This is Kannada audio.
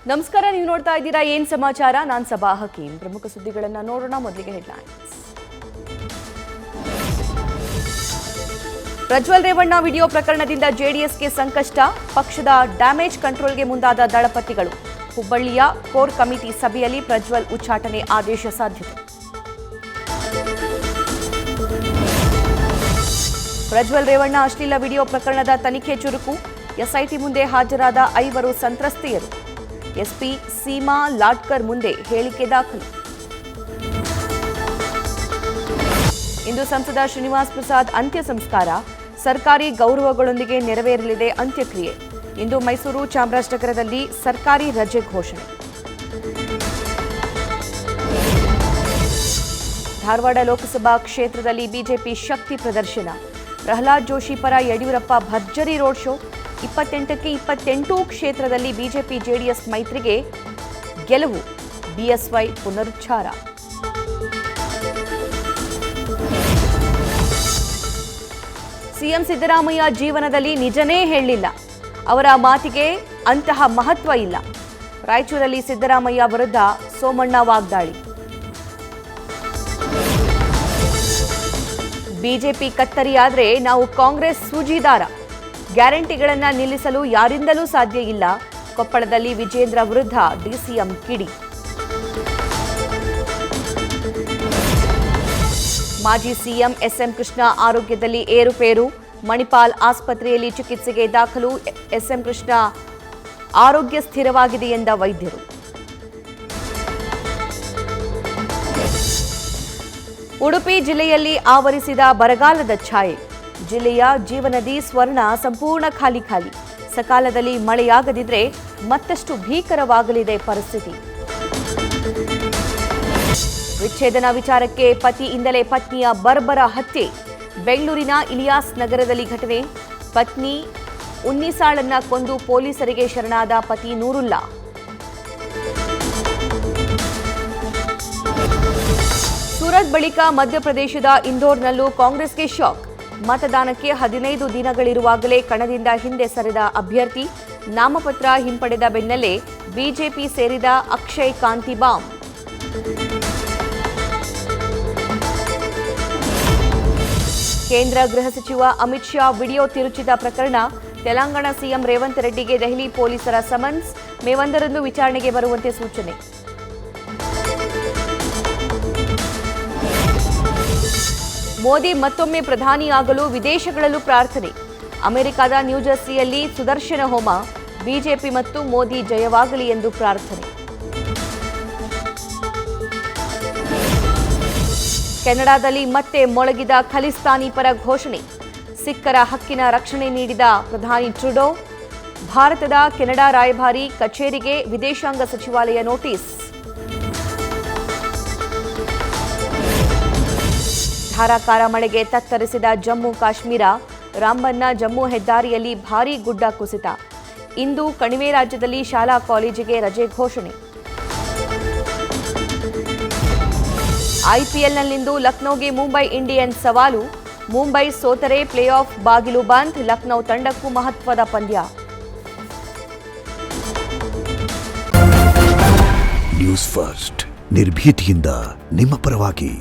ನಮಸ್ಕಾರ, ನೀವು ನೋಡ್ತಾ ಇದ್ದೀರಾ ಏನ್ ಸಮಾಚಾರ. ನಾನು ಸಬಾ ಹಕೀಂ. ಪ್ರಮುಖ ಸುದ್ದಿಗಳನ್ನು ನೋಡೋಣ. ಮೊದಲಿಗೆ ಹೆಡ್ಲೈನ್ಸ್. ಪ್ರಜ್ವಲ್ ರೇವಣ್ಣ ವಿಡಿಯೋ ಪ್ರಕರಣದಿಂದ ಜೆಡಿಎಸ್ಗೆ ಸಂಕಷ್ಟ. ಪಕ್ಷದ ಡ್ಯಾಮೇಜ್ ಕಂಟ್ರೋಲ್ಗೆ ಮುಂದಾದ ದಳಪತಿಗಳು. ಹುಬ್ಬಳ್ಳಿಯ ಕೋರ್ ಕಮಿಟಿ ಸಭೆಯಲ್ಲಿ ಪ್ರಜ್ವಲ್ ಉಚ್ಚಾಟನೆ ಆದೇಶ ಸಾಧ್ಯತೆ. ಪ್ರಜ್ವಲ್ ರೇವಣ್ಣ ಅಶ್ಲೀಲ ವಿಡಿಯೋ ಪ್ರಕರಣದ ತನಿಖೆ ಚುರುಕು. ಎಸ್ಐಟಿ ಮುಂದೆ ಹಾಜರಾದ 5 ಸಂತ್ರಸ್ತೆಯರು. ಎಸ್ಪಿ ಸೀಮಾ ಲಾಟ್ಕರ್ ಮುಂದೆ ಹೇಳಿಕೆ ದಾಖಲು. ಇಂದು ಸಂಸದ ಶ್ರೀನಿವಾಸ್ ಪ್ರಸಾದ್ ಅಂತ್ಯ ಸಂಸ್ಕಾರ. ಸರ್ಕಾರಿ ಗೌರವಗಳೊಂದಿಗೆ ನೆರವೇರಲಿದೆ ಅಂತ್ಯಕ್ರಿಯೆ. ಇಂದು ಮೈಸೂರು, ಚಾಮರಾಜನಗರದಲ್ಲಿ ಸರ್ಕಾರಿ ರಜೆ ಘೋಷಣೆ. ಧಾರವಾಡ ಲೋಕಸಭಾ ಕ್ಷೇತ್ರದಲ್ಲಿ ಬಿಜೆಪಿ ಶಕ್ತಿ ಪ್ರದರ್ಶನ. ಪ್ರಹ್ಲಾದ್ ಜೋಶಿ ಪರ ಯಡಿಯೂರಪ್ಪ ಭರ್ಜರಿ ರೋಡ್ ಶೋ. 28ಕ್ಕೆ 28 ಕ್ಷೇತ್ರದಲ್ಲಿ ಬಿಜೆಪಿ ಜೆಡಿಎಸ್ ಮೈತ್ರಿಗೆ ಗೆಲುವು. ಬಿಎಸ್ವೈ ಪುನರುಚ್ಚಾರ. ಸಿಎಂ ಸಿದ್ದರಾಮಯ್ಯ ಜೀವನದಲ್ಲಿ ನಿಜನೇ ಹೇಳಲಿಲ್ಲ. ಅವರ ಮಾತಿಗೆ ಅಂತಹ ಮಹತ್ವ ಇಲ್ಲ. ರಾಯಚೂರಲ್ಲಿ ಸಿದ್ದರಾಮಯ್ಯ ವಿರುದ್ಧ ಸೋಮಣ್ಣ ವಾಗ್ದಾಳಿ. ಬಿಜೆಪಿ ಕತ್ತರಿಯಾದ್ರೆ ನಾವು ಕಾಂಗ್ರೆಸ್ ಸೂಜಿದಾರ. ಗ್ಯಾರಂಟಿಗಳನ್ನು ನಿಲ್ಲಿಸಲು ಯಾರಿಂದಲೂ ಸಾಧ್ಯ ಇಲ್ಲ. ಕೊಪ್ಪಳದಲ್ಲಿ ವಿಜೇಂದ್ರ ವಿರುದ್ಧ ಡಿಸಿಎಂ ಕಿಡಿ. ಮಾಜಿ ಸಿಎಂ ಎಸ್ಎಂ ಕೃಷ್ಣ ಆರೋಗ್ಯದಲ್ಲಿ ಏರುಪೇರು. ಮಣಿಪಾಲ್ ಆಸ್ಪತ್ರೆಯಲ್ಲಿ ಚಿಕಿತ್ಸೆಗೆ ದಾಖಲು. ಎಸ್ಎಂ ಕೃಷ್ಣ ಆರೋಗ್ಯ ಸ್ಥಿರವಾಗಿದೆ ಎಂದ ವೈದ್ಯರು. ಉಡುಪಿ ಜಿಲ್ಲೆಯಲ್ಲಿ ಆವರಿಸಿದ ಬರಗಾಲದ ಛಾಯೆ. ಜಿಲ್ಲೆಯ ಜೀವನದಿ ಸ್ವರ್ಣ ಸಂಪೂರ್ಣ ಖಾಲಿ. ಸಕಾಲದಲ್ಲಿ ಮಳೆಯಾಗದಿದ್ರೆ ಮತ್ತಷ್ಟು ಭೀಕರವಾಗಲಿದೆ ಪರಿಸ್ಥಿತಿ. ವಿಚ್ಛೇದನ ವಿಚಾರಕ್ಕೆ ಪತಿಯಿಂದಲೇ ಪತ್ನಿಯ ಬರ್ಬರ ಹತ್ಯೆ. ಬೆಂಗಳೂರಿನ ಇಲಿಯಾಸ್ ನಗರದಲ್ಲಿ ಘಟನೆ. ಪತ್ನಿ ಉನ್ನಿಸಾಳನ್ನ ಕೊಂದು ಪೊಲೀಸರಿಗೆ ಶರಣಾದ ಪತಿ ನೂರುಲ್ಲಾ. ಸೂರತ್ ಬಳಿಕ ಮಧ್ಯಪ್ರದೇಶದ ಇಂದೋರ್ನಲ್ಲೂ ಕಾಂಗ್ರೆಸ್ಗೆ ಶಾಕ್. ಮತದಾನಕ್ಕೆ 15 ದಿನಗಳಿರುವಾಗಲೇ ಕಣದಿಂದ ಹಿಂದೆ ಸರಿದ ಅಭ್ಯರ್ಥಿ. ನಾಮಪತ್ರ ಹಿಂಪಡೆದ ಬೆನ್ನಲ್ಲೇ ಬಿಜೆಪಿ ಸೇರಿದ ಅಕ್ಷಯ್ ಕಾಂತಿ ಬಾಂಬ್. ಕೇಂದ್ರ ಗೃಹ ಸಚಿವ ಅಮಿತ್ ಶಾ ವಿಡಿಯೋ ತಿರುಚಿದ ಪ್ರಕರಣ. ತೆಲಂಗಾಣ ಸಿಎಂ ರೇವಂತ್ ರೆಡ್ಡಿಗೆ ದೆಹಲಿ ಪೊಲೀಸರ ಸಮನ್ಸ್. ಮೇ 1ರಂದು ವಿಚಾರಣೆಗೆ ಬರುವಂತೆ ಸೂಚನೆ. ಮೋದಿ ಮತ್ತೊಮ್ಮೆ ಪ್ರಧಾನಿಯಾಗಲು ವಿದೇಶಗಳಲ್ಲೂ ಪ್ರಾರ್ಥನೆ. ಅಮೆರಿಕದ ನ್ಯೂಜರ್ಸಿಯಲ್ಲಿ ಸುದರ್ಶನ ಹೋಮ. ಬಿಜೆಪಿ ಮತ್ತು ಮೋದಿ ಜಯವಾಗಲಿ ಎಂದು ಪ್ರಾರ್ಥನೆ. ಕೆನಡಾದಲ್ಲಿ ಮತ್ತೆ ಮೊಳಗಿದ ಖಲಿಸ್ತಾನಿ ಪರ ಘೋಷಣೆ. ಸಿಖ್ಖರ ಹಕ್ಕಿನ ರಕ್ಷಣೆ ನೀಡಿದ ಪ್ರಧಾನಿ ಟ್ರುಡೋ. ಭಾರತದ ಕೆನಡಾ ರಾಯಭಾರಿ ಕಚೇರಿಗೆ ವಿದೇಶಾಂಗ ಸಚಿವಾಲಯ ನೋಟಿಸ್. ಧಾರಾಕಾರ ಮಳೆಗೆ ತತ್ತರಿಸಿದ ಜಮ್ಮು ಕಾಶ್ಮೀರ. ರಾಂಬನ್ನ ಜಮ್ಮು ಹೆದ್ದಾರಿಯಲ್ಲಿ ಭಾರೀ ಗುಡ್ಡ ಕುಸಿತ. ಇಂದು ಕಣಿವೆ ರಾಜ್ಯದಲ್ಲಿ ಶಾಲಾ ಕಾಲೇಜಿಗೆ ರಜೆ ಘೋಷಣೆ. ಐಪಿಎಲ್ನಲ್ಲಿಂದು ಲಕ್ನೋಗೆ ಮುಂಬೈ ಇಂಡಿಯನ್ಸ್ ಸವಾಲು. ಮುಂಬೈ ಸೋತರೆ ಪ್ಲೇ ಆಫ್ ಬಾಗಿಲು ಬಂದ್. ಲಕ್ನೋ ತಂಡಕ್ಕೂ ಮಹತ್ವದ ಪಂದ್ಯ. ನ್ಯೂಸ್ ಫಸ್ಟ್, ನಿರ್ಭೀತಿಯಿಂದ ನಿಮ್ಮ ಪರವಾಗಿ.